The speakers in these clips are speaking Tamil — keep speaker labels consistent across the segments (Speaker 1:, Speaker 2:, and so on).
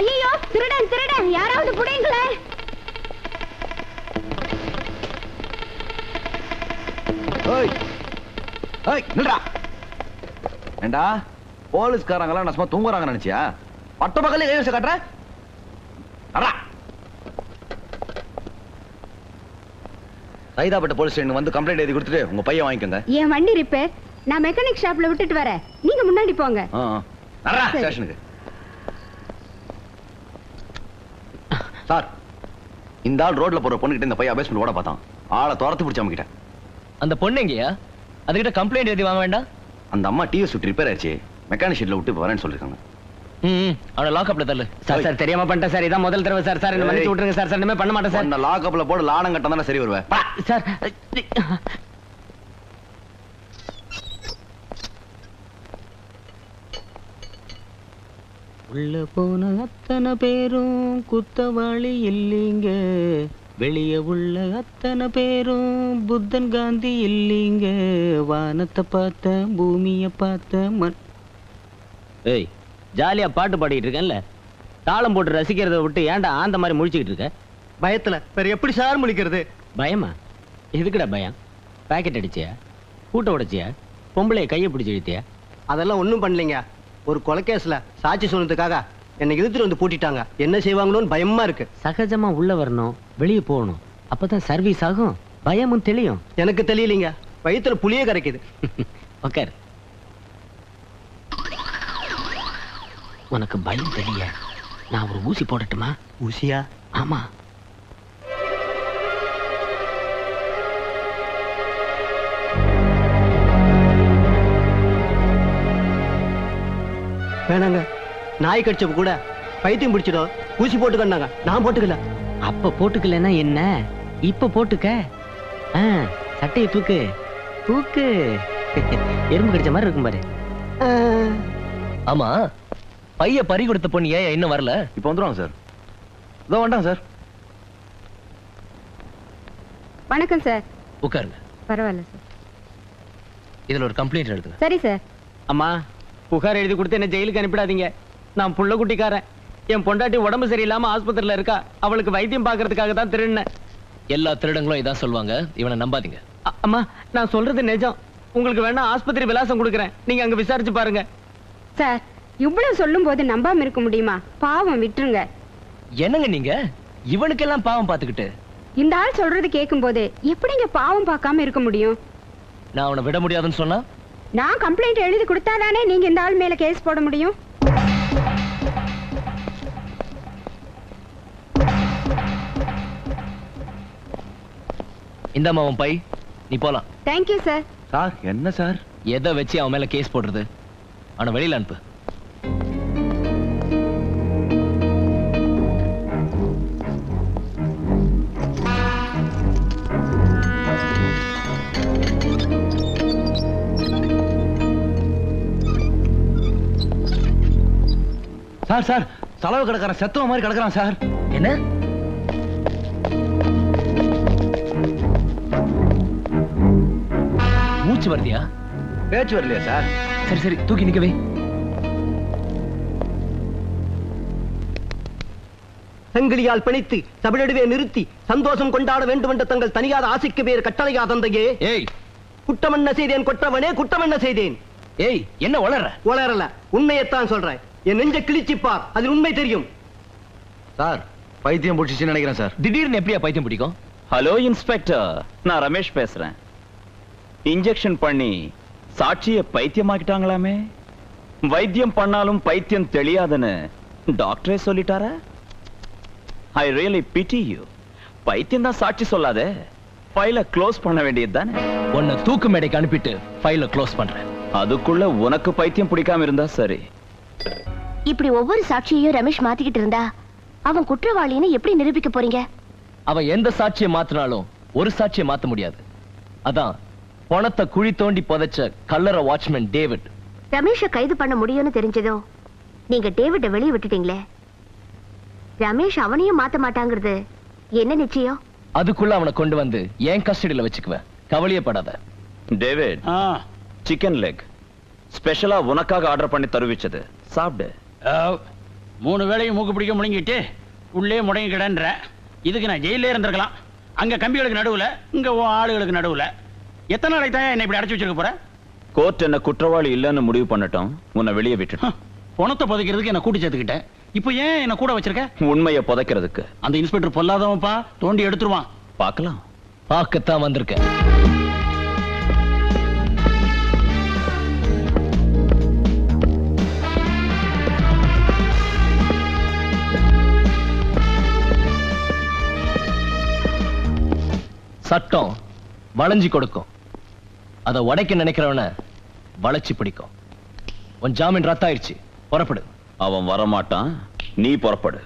Speaker 1: ஐயோ, திருடன் திருடன், யாராவது புடிங்களே.
Speaker 2: ஓய் ஓய் நில்றா. ஏண்டா போலீஸ்காரங்களா நான் சும்மா தூங்குறாங்க நினைச்சியா? பட்ட பகலே கை வச்சு காட்டுற. சைதாப்பட்ட போலீஸ் ஸ்டேஷன் வந்து கம்ப்ளைண்ட் எழுதி கொடுத்துட்டு உங்க பையன் வாங்கிக்கோங்க.
Speaker 1: என் வண்டி ரிப்பேர், நான் மெக்கானிக் ஷாப்ல விட்டுட்டு வரேன். நீங்க முன்னாடி போங்க.
Speaker 2: ஸ்டேஷனுக்கு. சார், இந்த ஆள் ரோட்ல போற பொண்ணுகிட்ட இந்த பையன் அபேஸ்மெண்ட் ஓட பார்த்தான். ஆளை துரத்து பிடிச்ச கிட்ட.
Speaker 3: அந்த பொண்ணு எங்கயா? அதுகிட்ட கம்ப்ளைண்ட் எழுதி வாங்க வேண்டாம்?
Speaker 2: அந்த அம்மா டிவி சுட்டு ரிப்பேர் ஆயிடுச்சு, மெக்கானிக் ஷெட்ல விட்டு வரேன்னு சொல்லிருக்காங்க.
Speaker 3: அவனை லாக்அப்ல தள்ளு.
Speaker 4: சார் சார் தெரியாம பண்ணிட்டேன் சார். இதான் முதல் தடவை சார். சார் என்ன மன்னிச்சு விட்டுருங்க சார். சார் இனிமே பண்ண மாட்டேன் சார்.
Speaker 2: நான் லாக்அப்ல போட லாடம் கட்ட தானே சரி வருவேன்
Speaker 4: சார். உள்ள போன அத்தனை பேரும் குத்தவாளி இல்லீங்க, வெளியே உள்ள அத்தனை பேரும் புத்தன் காந்தி இல்லீங்க. வானத்தை பார்த்த பூமியை பார்த்த ஏய், ஜாலியா பாட்டு பாடிட்டு இருக்கேன்ல, தாளம் போட்டு ரசிக்கிறத விட்டு ஏன்டா அந்த மாதிரி முழிச்சுக்கிட்டு இருக்க?
Speaker 5: பயத்துல வேற எப்படி சார் முழிக்கிறது?
Speaker 4: பயமா? எதுக்குடா பயம்? பாக்கெட் அடிச்சியா? கூட்ட உடைச்சியா? பொம்பளைய கையை பிடிச்சி இழுத்தியா?
Speaker 5: அதெல்லாம் ஒண்ணும் பண்ணலைங்க. ஒரு கொலைகேஸ்ல சாட்சி சொன்னதுக்காக என்னை இழுத்துட்டு வந்து பூட்டிட்டாங்க. என்ன செய்வாங்களோன்னு பயமா இருக்கு.
Speaker 4: சகஜமா உள்ள வரணும், வெளியே போகணும். அப்பதான் சர்வீஸ் ஆகும், பயமும் தெளியும்.
Speaker 5: எனக்கு தெரியலீங்க, வயித்துல புளியே கரைக்குது.
Speaker 4: உக்கார். உனக்கு பயம் தெரிய நான் ஒரு ஊசி போடட்டுமா?
Speaker 5: ஊசியா?
Speaker 4: ஆமா.
Speaker 5: வேணாங்க, நாய் கடிச்சப்ப கூட பைத்தியம் பிடிச்சிடும், ஊசி போட்டுக்கன்னாங்க. நான் போட்டுக்கல.
Speaker 4: அப்ப போட்டுக்கலன்னா என்ன, இப்ப போட்டுக்க. சட்டையை தூக்கு தூக்கு. எறும்பு கடிச்ச மாதிரி இருக்கும் பாரு.
Speaker 3: ஆமா, பைய பறி கொடுத்த பொண்ணு ஏன் இன்னும் வரல?
Speaker 2: இப்ப வந்துருவாங்க சார். இதோ வந்தாங்க சார்.
Speaker 1: வணக்கம் சார்.
Speaker 3: உட்காருங்க.
Speaker 1: பரவாயில்ல சார்.
Speaker 3: இதுல ஒரு கம்ப்ளைண்ட் எழுதுங்க.
Speaker 1: சரி சார்.
Speaker 4: அம்மா, புகார் எழுதி கொடுத்து என்ன ஜெயிலுக்கு அனுப்பிடாதீங்க. நான் புள்ள குட்டிக்காரன். என் பொண்டாட்டி உடம்பு சரியில்லாம ஆஸ்பத்திரியில இருக்கா. அவளுக்கு வைத்தியம் பாக்குறதுக்காக தான் திருடினேன்.
Speaker 3: எல்லா திருடங்களும் இதான் சொல்லுவாங்க, இவனை நம்பாதீங்க.
Speaker 4: அம்மா, நான் சொல்றது நிஜம். உங்களுக்கு வேணா ஆஸ்பத்திரி விலாசம் கொடுக்குறேன், நீங்க அங்க விசாரிச்சு பாருங்க.
Speaker 1: சார், இவ்வளவு சொல்லும் போது நம்பாம இருக்க முடியுமா? பாவம், விட்டுருங்க.
Speaker 3: என்னங்க நீங்க இவனுக்கெல்லாம் பாவம் பார்த்துக்கிட்டு?
Speaker 1: இந்த ஆள் சொல்றது கேட்கும் போது எப்படிங்க பாவம் பார்க்காம இருக்க முடியும்?
Speaker 3: நான் அவனை விட முடியாதுன்னு சொன்னா?
Speaker 1: நான் கம்ப்ளைண்ட் எழுதி கொடுத்தாதானே நீங்க இந்த ஆள் மேல கேஸ் போட முடியும்.
Speaker 3: இந்த மாவன் பை, நீ போலாம்.
Speaker 1: Thank you sir.
Speaker 2: சார் என்ன சார்?
Speaker 3: எதை வச்சு அவன் மேல கேஸ் போடுறது? அவனை வெளியில அனுப்பு.
Speaker 2: சார் சார், செலவு கிடக்குற செத்தவ மாதிரி கிடக்குறான் சார்.
Speaker 3: என்ன? மூச்சு வருதியா?
Speaker 2: பேச்சு வரலையா சார்?
Speaker 3: சரி சரி, தூக்கி நிக்கவே.
Speaker 5: சங்கிலியால் பிணைத்து தமிழடுவே நிறுத்தி சந்தோஷம் கொண்டாட வேண்டும் என்ற தங்கள் தனியாத ஆசைக்கு பேர் கட்டளையா தந்தையே.
Speaker 3: ஏய்,
Speaker 5: குற்றம் என்ன செய்தேன் கொற்றவனே, குற்றம் என்ன செய்தேன்?
Speaker 3: ஏய், என்ன வளர?
Speaker 5: வளரல, உண்மையைத்தான் சொல்றேன். என் நெஞ்ச கிழிச்சிப்பார், அதில் உண்மை தெரியும்.
Speaker 2: சார், பைத்தியம் பிடிச்சிச்சுன்னு நினைக்கிறேன் சார்.
Speaker 3: திடீர்னு எப்படியா பைத்தியம் பிடிக்கும்?
Speaker 6: ஹலோ இன்ஸ்பெக்டர், நான் ரமேஷ் பேசுறேன். இன்ஜெக்ஷன் பண்ணி சாட்சியை பைத்தியமாக்கிட்டாங்களாமே. வைத்தியம் பண்ணாலும் பைத்தியம் தெளியாதுன்னு டாக்டரே சொல்லிட்டாரா? I really pity you. பைத்தியம் தான் சாட்சி சொல்லாதே, ஃபைலை க்ளோஸ் பண்ண வேண்டியது தானே.
Speaker 3: உன்னை தூக்கு மேடைக்கு அனுப்பிட்டு ஃபைலை க்ளோஸ் பண்றேன்.
Speaker 6: அதுக்குள்ள உனக்கு பைத்தியம் பிடிக்காம இருந்தா சரி.
Speaker 7: இப்படி ஒவ்வொரு சாட்சியையும் ரமேஷ் மாத்திக்கிட்டு இருந்தா அவன் குற்றவாளின்னு எப்படி நிரூபிக்க போறீங்க?
Speaker 3: அவன் எந்த சாட்சியை மாத்தினாலும் ஒரு சாட்சியை மாத்த முடியாது. அதான் பணத்தை குழி தோண்டி புதைச்ச கல்லற வாட்ச்மேன் டேவிட்.
Speaker 7: ரமேஷை கைது பண்ண முடியும்னு தெரிஞ்சதோ நீங்க டேவிட வெளியே விட்டுட்டீங்களே. ரமேஷ் அவனையும் மாத்த மாட்டாங்கிறது என்ன நிச்சயம்?
Speaker 3: அதுக்குள்ள அவனை கொண்டு வந்து என் கஸ்டடியில வச்சுக்குவேன், கவலையே படாத.
Speaker 6: டேவிட், சிக்கன் லெக் ஸ்பெஷலா உனக்காக ஆர்டர் பண்ணி தருவிச்சது, சாப்பிடு.
Speaker 8: 3 வேளையும் மூக்கு பிடிக்க முழுங்கிட்டு உள்ளே முடங்கி கிடன்ற. இதுக்கு நான் ஜெயிலே இருந்திருக்கலாம். அங்க கம்பிகளுக்கு நடுவுல, இங்க ஆளுகளுக்கு நடுவுல. எத்தனை நாளைக்கு தான் என்ன இப்படி அடைச்சு வச்சிருக்க போற?
Speaker 6: கோர்ட் என்ன குற்றவாளி இல்லைன்னு முடிவு பண்ணட்டும், உன்னை வெளியே விட்டுட்டோம்.
Speaker 8: பணத்தை புதைக்கிறதுக்கு என்ன கூட்டி சேர்த்துக்கிட்டேன். இப்போ ஏன் என்ன கூட வச்சிருக்க?
Speaker 6: உண்மையை புதைக்கிறதுக்கு.
Speaker 8: அந்த இன்ஸ்பெக்டர் பொல்லாதவன்ப்பா, தோண்டி எடுத்துருவான்.
Speaker 6: பார்க்கலாம்.
Speaker 3: பார்க்கத்தான் வந்திருக்கேன். சட்டம் வளைஞ்சி கொடுக்கும், அதை உடைக்க நினைக்கிறவன வளைச்சி பிடிக்கும். உன் ஜாமீன் ரத்தாயிடுச்சு, புறப்படு.
Speaker 6: அவன் வரமாட்டான், நீ புறப்படு.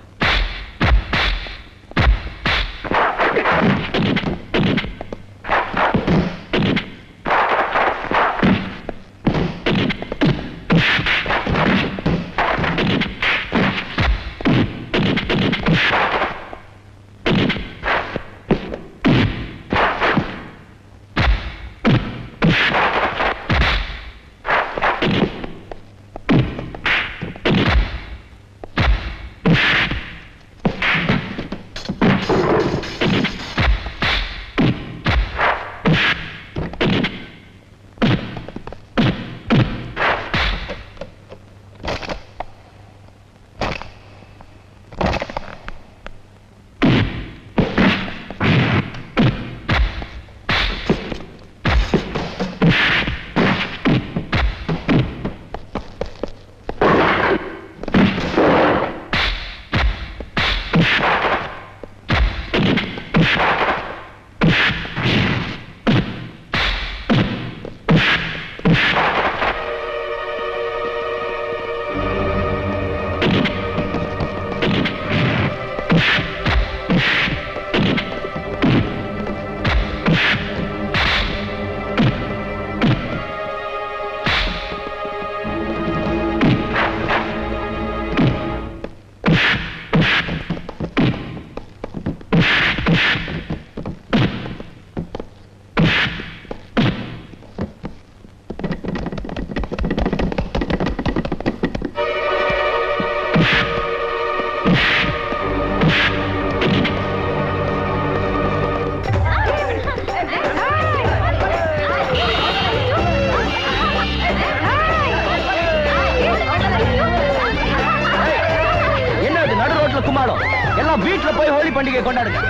Speaker 3: வீட்டுல போய் ஹோலி பண்டிகை கொண்டாடுங்க.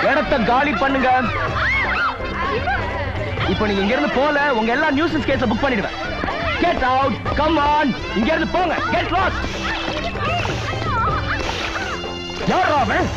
Speaker 3: இடத்தை காலி பண்ணுங்க. இப்போ நீங்க இங்க இருந்து போல, உங்க எல்லா நியூசன்ஸ் கேஸ புக் பண்ணிடுவேன். கெட் அவுட், கம் ஆன், இங்க இருந்து போங்க. Get lost. யாரா அவன்?